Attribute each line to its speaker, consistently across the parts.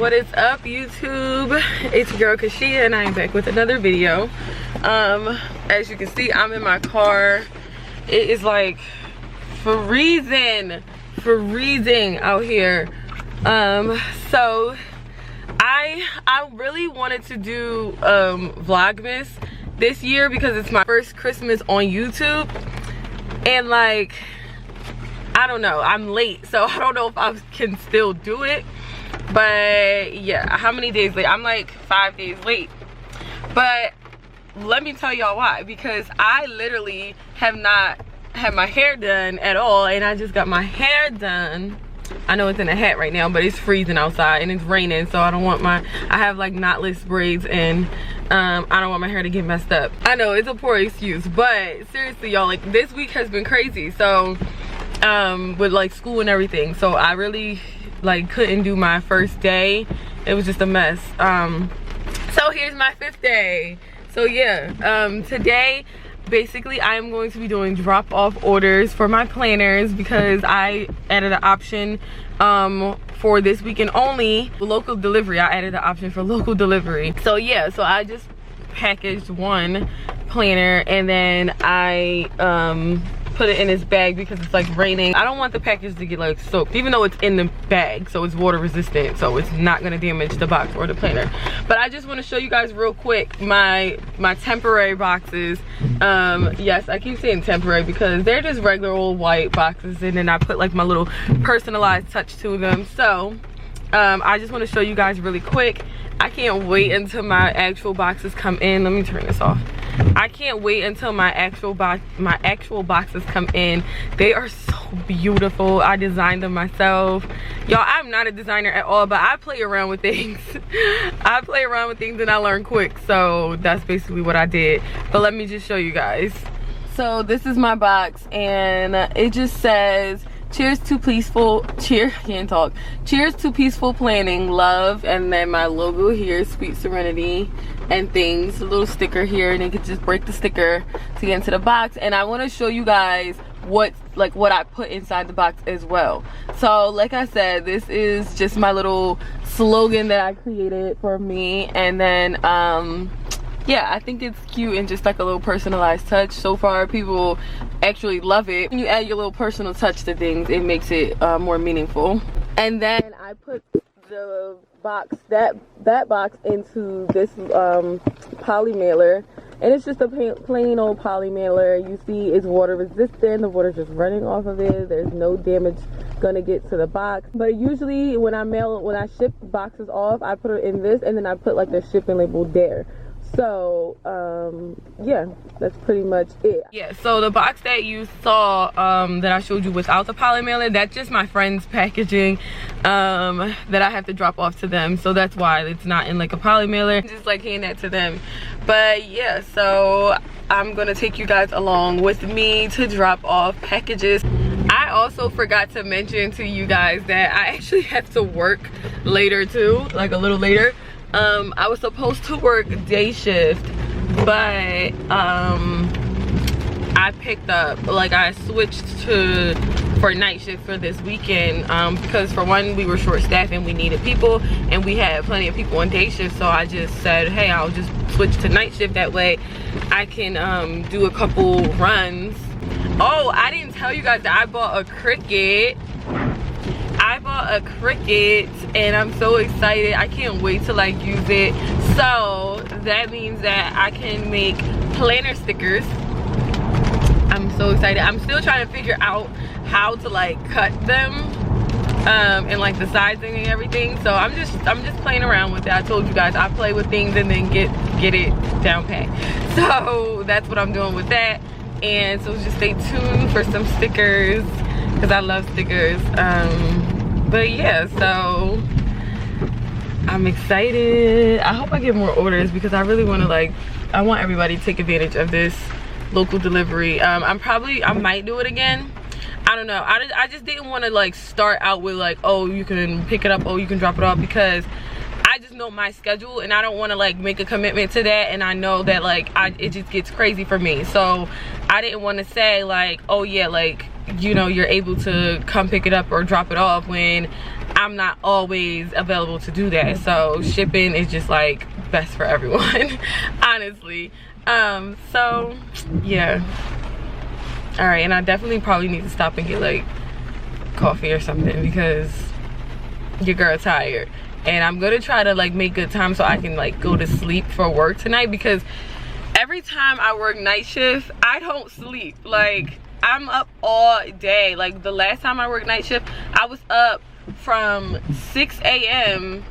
Speaker 1: What is up, YouTube? It's your girl Kashia and I am back with another video. As you can see, I'm in my car. It is like freezing out here. So I really wanted to do Vlogmas this year because it's my first Christmas on YouTube, and like, I don't know, I'm late, so I don't know if I can still do it. But yeah, how many days late? I'm like 5 days late. But let me tell y'all why. Because I literally have not had my hair done at all, and I just got my hair done. I know it's in a hat right now, but it's freezing outside and it's raining, so I don't want I have like knotless braids, and I don't want my hair to get messed up. I know it's a poor excuse, but seriously y'all, like this week has been crazy. So with like school and everything, so I really like couldn't do my first day. It was just a mess. So here's my 5th day. So yeah, today basically I am going to be doing drop-off orders for my planners because I added an option for this weekend only, local delivery. I added the option for local delivery. So yeah, so I just packaged one planner and then I put it in this bag because it's like raining. I don't want the package to get like soaked, even though it's in the bag, so it's water resistant, so it's not gonna damage the box or the planner. But I just want to show you guys real quick my temporary boxes. Yes, I keep saying temporary because they're just regular old white boxes, and then I put like my little personalized touch to them. So I just want to show you guys really quick. I can't wait until my actual boxes come in. Let me turn this off. I can't wait until my actual boxes come in. They are so beautiful. I designed them myself. Y'all, I'm not a designer at all, but I play around with things. I play around with things and I learn quick. So that's basically what I did. But let me just show you guys. So this is my box, and it just says, cheers to peaceful planning, love, and then my logo here, sweet serenity and things, a little sticker here, and you can just break the sticker to get into the box. And I want to show you guys what I put inside the box as well. So like I said, this is just my little slogan that I created for me, and then yeah, I think it's cute and just like a little personalized touch. So far people actually love it. When you add your little personal touch to things, it makes it more meaningful. And then I put the box, that box, into this poly mailer, and it's just a plain old poly mailer. You see it's water resistant, the water's just running off of it, there's no damage gonna get to the box. But usually when I ship boxes off, I put it in this, and then I put like the shipping label there. So yeah, that's pretty much it. Yeah, so the box that you saw that I showed you without the poly mailer, that's just my friend's packaging that I have to drop off to them, so that's why it's not in like a poly mailer. Just like hand that to them. But yeah, so I'm gonna take you guys along with me to drop off packages. I also forgot to mention to you guys that I actually have to work later too, like a little later. I was supposed to work day shift, but I picked up, like I switched for night shift for this weekend, because for one, we were short staffed and we needed people, and we had plenty of people on day shift. So I just said, hey, I'll just switch to night shift, that way I can do a couple runs. Oh, I didn't tell you guys that I bought a Cricut. And I'm so excited. I can't wait to like use it. So that means that I can make planner stickers. I'm so excited. I'm still trying to figure out how to like cut them and like the sizing and everything. So I'm just playing around with it. I told you guys I play with things and then get it down pat. So that's what I'm doing with that. And so just stay tuned for some stickers because I love stickers. But yeah, so I'm excited. I hope I get more orders because I really want to I want everybody to take advantage of this local delivery. I might do it again. I don't know. I just didn't want to like start out with like, oh, you can pick it up, oh, you can drop it off, because I just know my schedule and I don't want to like make a commitment to that, and I know that like it just gets crazy for me. So I didn't want to say like, oh yeah, like you know, you're able to come pick it up or drop it off when I'm not always available to do that. So shipping is just like best for everyone, honestly. So yeah. All right, and I definitely probably need to stop and get like coffee or something because your girl tired. And I'm gonna try to like make good time so I can like go to sleep for work tonight, because every time I work night shift, I don't sleep. Like, I'm up all day. Like, the last time I worked night shift, I was up from 6 a.m.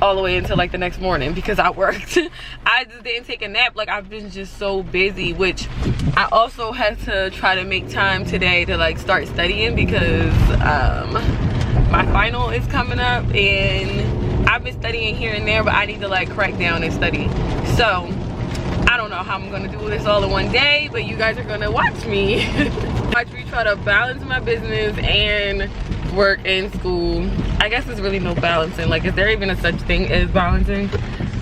Speaker 1: all the way until like the next morning because I worked. I just didn't take a nap. Like, I've been just so busy, which I also had to try to make time today to like start studying because my final is coming up, and I've been studying here and there, but I need to like crack down and study. So I don't know how I'm gonna do this all in one day, but you guys are gonna watch me. Watch me try to balance my business and work and school. I guess there's really no balancing. Like, is there even a such thing as balancing?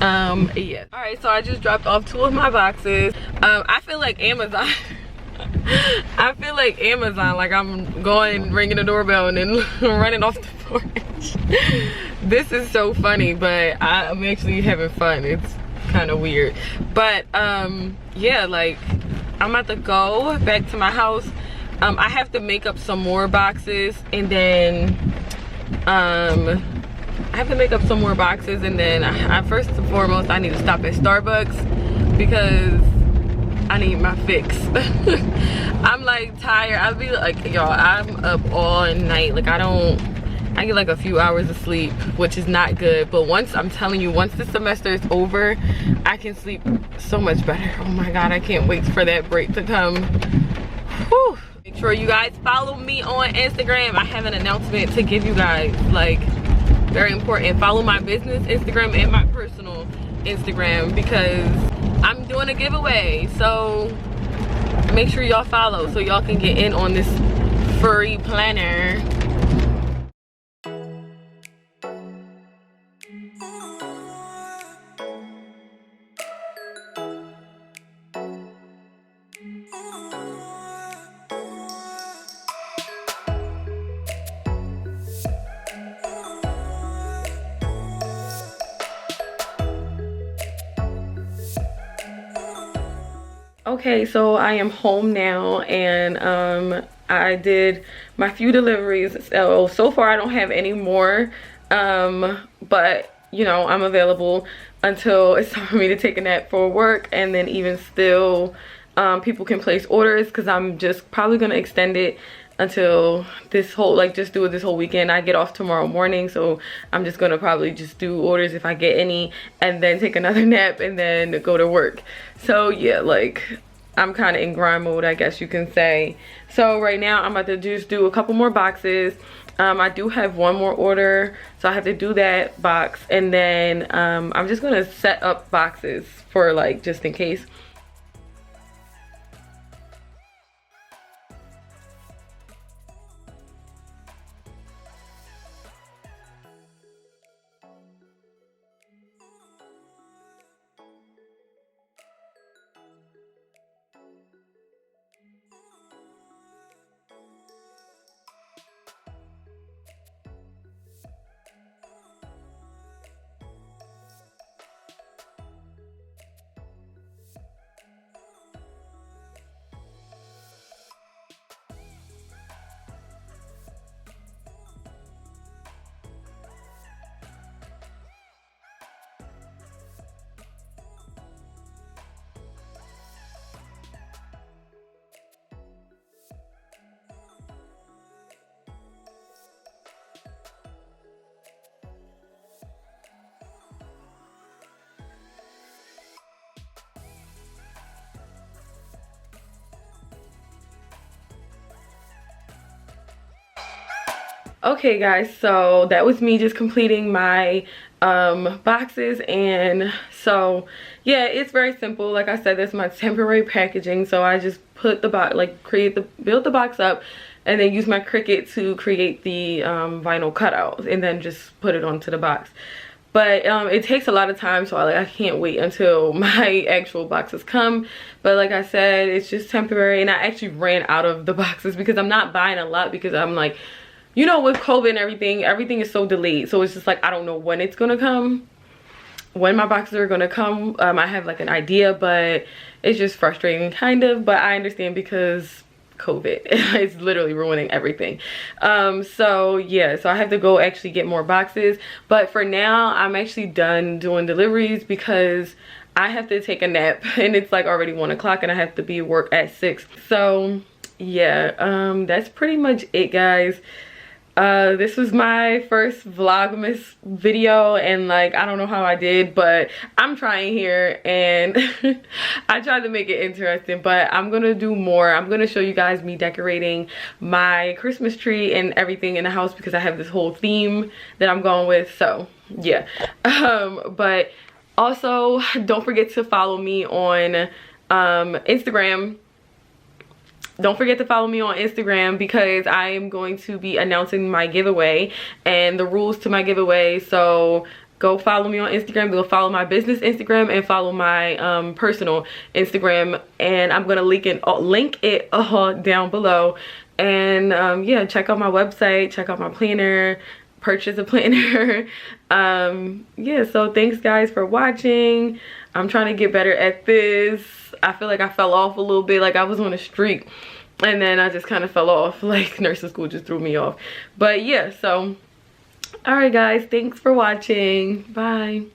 Speaker 1: Yeah. All right, so I just dropped off 2 of my boxes. I feel like Amazon. I feel like Amazon, like I'm going ringing the doorbell and then running off the porch. This is so funny, but I'm actually having fun. It's kind of weird, but yeah, like I'm about to go back to my house. I have to make up some more boxes, and then I have to make up some more boxes, and then I first and foremost I need to stop at Starbucks because I need my fix. I'm like tired. I'll be like, y'all, I'm up all night. Like, I get like a few hours of sleep, which is not good. But once, I'm telling you, once the semester is over, I can sleep so much better. Oh my God, I can't wait for that break to come. Whew. Make sure you guys follow me on Instagram. I have an announcement to give you guys, like, very important. Follow my business Instagram and my personal Instagram because I'm doing a giveaway. So make sure y'all follow so y'all can get in on this free planner. Okay, so I am home now, and I did my few deliveries. So far I don't have any more, but you know, I'm available until it's time for me to take a nap for work, and then even still people can place orders because I'm just probably gonna extend it until this whole, like, just do it this whole weekend. I get off tomorrow morning, so I'm just gonna probably just do orders if I get any, and then take another nap and then go to work. So yeah, like, I'm kind of in grind mode, I guess you can say. So right now I'm about to just do a couple more boxes. I do have one more order, so I have to do that box, and then I'm just gonna set up boxes for, like, just in case. Okay guys, so that was me just completing my boxes, and so yeah, it's very simple. Like I said, that's my temporary packaging, so I just put the box, like, build the box up, and then use my Cricut to create the vinyl cutouts, and then just put it onto the box. but it takes a lot of time, so I can't wait until my actual boxes come. But like I said, it's just temporary, and I actually ran out of the boxes because I'm not buying a lot, because I'm like, you know, with COVID and everything is so delayed. So it's just like, I don't know when it's gonna come, when my boxes are gonna come. I have like an idea, but it's just frustrating kind of, but I understand because COVID it's literally ruining everything. So yeah, so I have to go actually get more boxes, but for now I'm actually done doing deliveries because I have to take a nap and it's like already 1 o'clock and I have to be at work at 6. So yeah, that's pretty much it, guys. This was my first Vlogmas video, and like, I don't know how I did, but I'm trying here, and I tried to make it interesting, but I'm gonna do more. I'm gonna show you guys me decorating my Christmas tree and everything in the house, because I have this whole theme that I'm going with. So yeah, but also don't forget to follow me on Instagram. Don't forget to follow me on Instagram, because I am going to be announcing my giveaway and the rules to my giveaway. So go follow me on Instagram, go follow my business Instagram, and follow my personal Instagram, and I'm gonna link it all down below. And yeah, check out my website, check out my planner, purchase a planner. Yeah, so thanks guys for watching. I'm trying to get better at this. I feel like I fell off a little bit, like I was on a streak and then I just kind of fell off, like nursing school just threw me off. But yeah, so all right guys, thanks for watching. Bye.